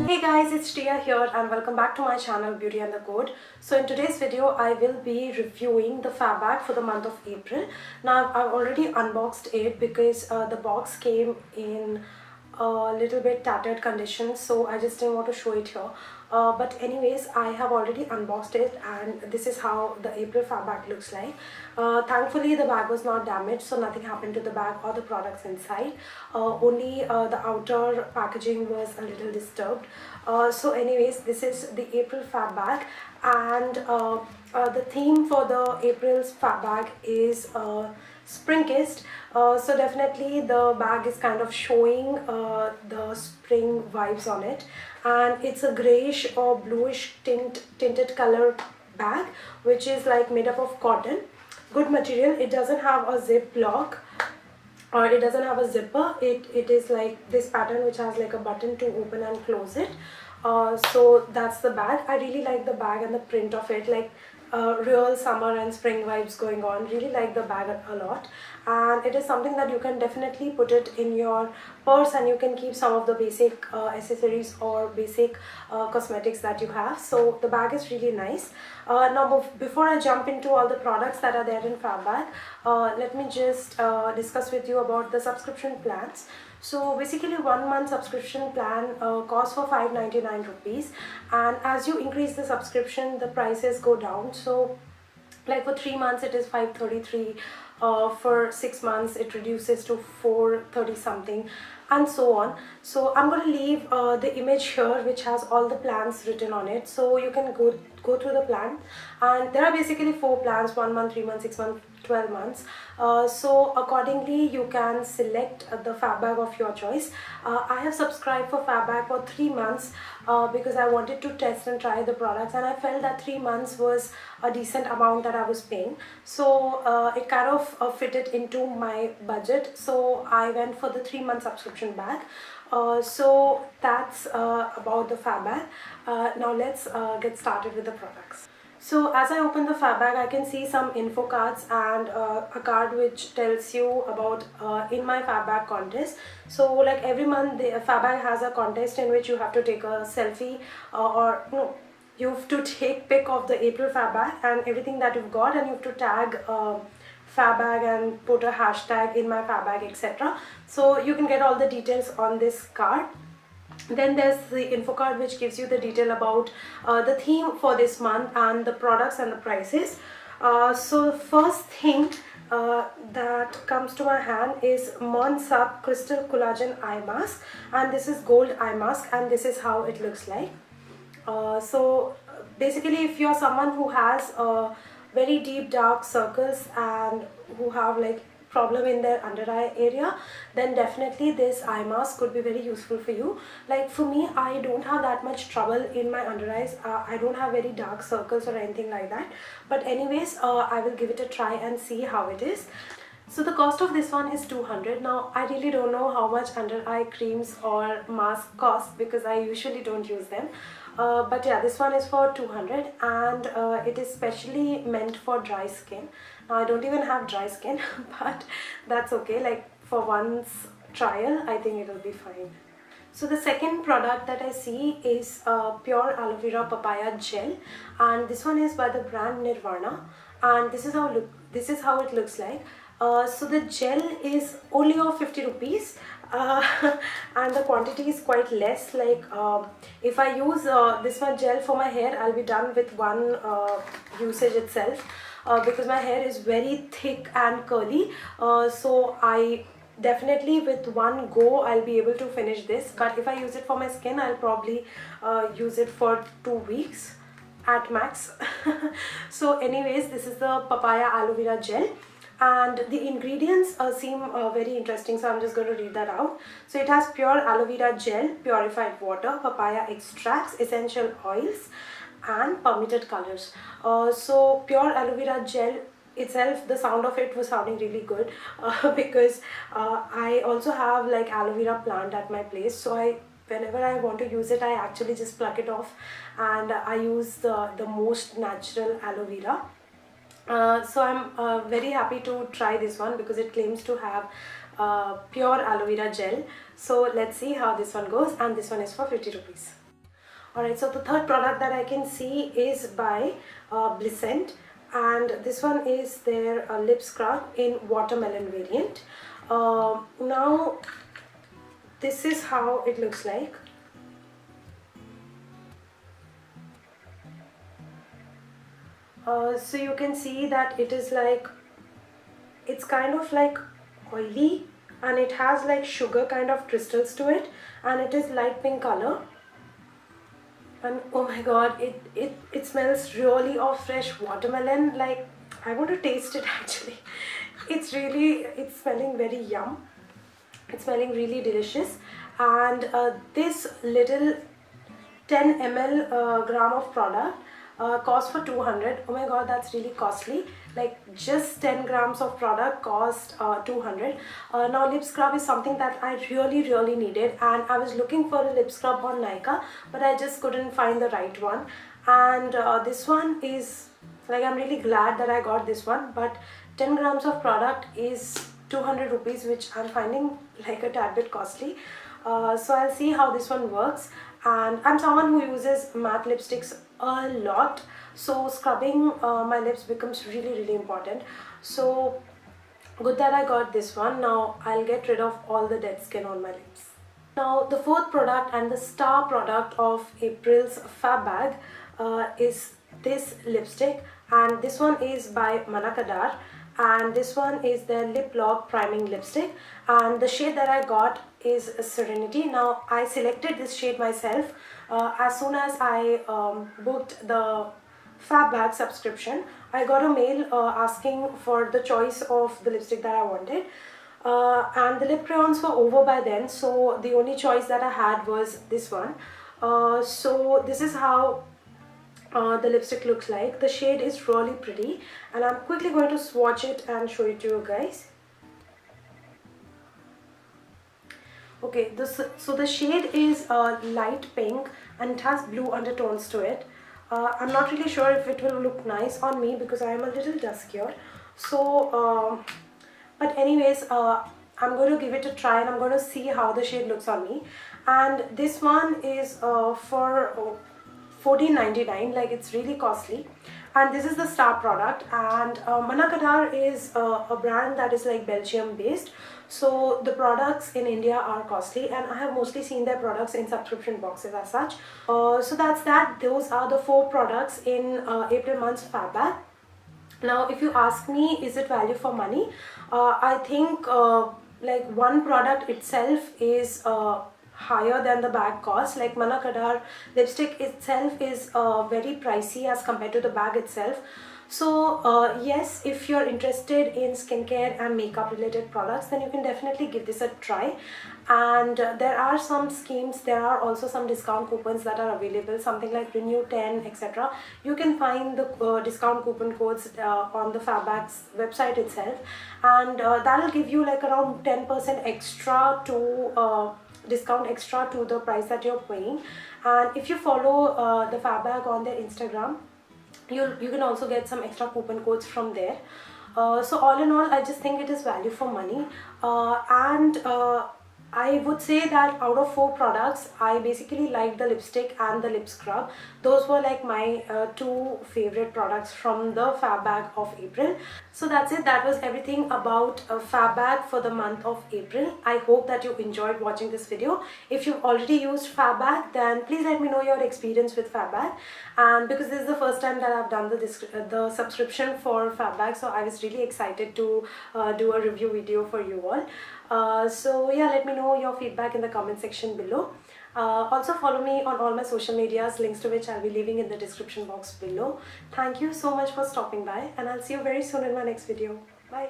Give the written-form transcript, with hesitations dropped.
Hey guys, it's Tia here and welcome back to my channel Beauty and the Code. So in today's video, I will be reviewing the Fab Bag for the month of April. Now I've already unboxed it because the box came in a little bit tattered condition, so I just didn't want to show it here. But anyways, I have already unboxed it and this is how the April Fab Bag looks like. Thankfully the bag was not damaged, so nothing happened to the bag or the products inside. Only the outer packaging was a little disturbed. So anyways, this is the April Fab Bag, and the theme for the April's Fab Bag is spring kissed. So definitely the bag is kind of showing the spring vibes on it, and it's a grayish or bluish tinted color bag, which is like made up of cotton. Good material. It doesn't have a zip lock or it doesn't have a zipper. It is like this pattern which has like a button to open and close it. So that's the bag. I really like the bag and the print of it, like real summer and spring vibes going on. Really like the bag a lot, and it is something that you can definitely put it in your purse and you can keep some of the basic accessories or basic cosmetics that you have. So the bag is really nice. Now before I jump into all the products that are there in Fab Bag, let me just discuss with you about the subscription plans. So basically 1 month subscription plan costs for 599 rupees, and as you increase the subscription the prices go down. So like for 3 months it is 533, for 6 months it reduces to 430 something, and so on. So I'm going to leave the image here which has all the plans written on it, so you can go through the plan. And there are basically 4 plans: 1 month, 3 months, 6 months, 12 months. So accordingly you can select the Fab Bag of your choice. I have subscribed for Fab Bag for 3 months because I wanted to test and try the products, and I felt that 3 months was a decent amount that I was paying. So it kind of fitted into my budget, so I went for the 3-month subscription bag. So that's about the Fab Bag. Now let's get started with the products. So as I open the Fab Bag, I can see some info cards and a card which tells you about in my Fab Bag contest. So like every month the Fab Bag has a contest in which you have to take a selfie or no, you have to take pic of the April Fab Bag and everything that you've got, and you have to tag Fab Bag and put a hashtag in my Fab Bag, etc. So you can get all the details on this card. Then there's the info card which gives you the detail about the theme for this month and the products and the prices. So the first thing that comes to my hand is Months Up Crystal Collagen Eye Mask, and this is gold eye mask, and this is how it looks like. So basically if you're someone who has very deep dark circles and who have like problem in their under eye area, then definitely this eye mask could be very useful for you. Like for me, I don't have that much trouble in my under eyes. I don't have very dark circles or anything like that, but anyways I will give it a try and see how it is. So the cost of this one is 200. Now I really don't know how much under eye creams or masks cost because I usually don't use them. But yeah, this one is for 200, and it is specially meant for dry skin. Now I don't even have dry skin but that's okay. Like for once trial, I think it will be fine. So the second product that I see is pure aloe vera papaya gel, and this one is by the brand Nirvana, and this is how it looks like. So the gel is only of 50 rupees and the quantity is quite less. Like if I use this one gel for my hair, I'll be done with one usage itself because my hair is very thick and curly. So I definitely with one go I'll be able to finish this, but if I use it for my skin, I'll probably use it for 2 weeks at max. So anyways, this is the papaya aloe vera gel, and the ingredients seem very interesting, so I'm just going to read that out. So it has pure aloe vera gel, purified water, papaya extracts, essential oils and permitted colors. So pure aloe vera gel itself, the sound of it was sounding really good because I also have like aloe vera plant at my place, so whenever I want to use it, I actually just pluck it off and I use the most natural aloe vera. So I'm very happy to try this one because it claims to have pure aloe vera gel. So let's see how this one goes, and this one is for 50 rupees. Alright, so the third product that I can see is by Blissent, and this one is their lip scrub in watermelon variant. Now this is how it looks like. So you can see that it is like, it's kind of like oily, and it has like sugar kind of crystals to it, and it is light pink color. And oh my god, it smells really of fresh watermelon. Like, I want to taste it actually. It's smelling very yum. It's smelling really delicious. And this little 10 ml gram of product cost for 200. Oh my god, that's really costly. Like, just 10 grams of product cost 200. Now lip scrub is something that I really needed, and I was looking for a lip scrub on Nykaa, but I just couldn't find the right one. And this one is like, I'm really glad that I got this one, but 10 grams of product is 200 rupees, which I'm finding like a tad bit costly. So I'll see how this one works. And I'm someone who uses matte lipsticks a lot, so scrubbing my lips becomes really important. So good that I got this one. Now I'll get rid of all the dead skin on my lips. Now the fourth product and the star product of April's Fab Bag is this lipstick, and this one is by Manakadar, and this one is their Lip Lock Priming Lipstick, and the shade that I got is Serenity. Now I selected this shade myself as soon as I booked the Fab Bag subscription. I got a mail asking for the choice of the lipstick that I wanted, and the lip crayons were over by then, so the only choice that I had was this one. So this is how the lipstick looks like. The shade is really pretty, and I'm quickly going to swatch it and show it to you guys. Okay, so the shade is light pink, and it has blue undertones to it. I'm not really sure if it will look nice on me because I am a little duskier. So, but anyways, I'm going to give it a try, and I'm going to see how the shade looks on me. And this one is for $14.99, like, it's really costly. And this is the star product, and Manakadar is a brand that is like Belgium based, so the products in India are costly, and I have mostly seen their products in subscription boxes as such. So that's that. Those are the 4 products in April month's Fab Bag. Now if you ask me, is it value for money, I think like, one product itself is higher than the bag cost. Like, Manakadar lipstick itself is very pricey as compared to the bag itself. So yes, if you're interested in skincare and makeup related products, then you can definitely give this a try. And there are some schemes, there are also some discount coupons that are available, something like Renew 10, etc. You can find the discount coupon codes on the Fab Bag's website itself, and that'll give you like around 10% extra to discount extra to the price that you're paying. And if you follow the Fab Bag on their Instagram, you can also get some extra coupon codes from there. So all in all, I just think it is value for money. And I would say that out of 4 products, I basically liked the lipstick and the lip scrub. Those were like my 2 favorite products from the Fab Bag of April. So that's it. That was everything about a Fab Bag for the month of April. I hope that you enjoyed watching this video. If you've already used Fab Bag, then please let me know your experience with Fab Bag. And because this is the first time that I've done the subscription for Fab Bag, so I was really excited to do a review video for you all. So yeah, let me know your feedback in the comment section below. Also follow me on all my social medias, links to which I'll be leaving in the description box below. Thank you so much for stopping by, and I'll see you very soon in my next video. Bye.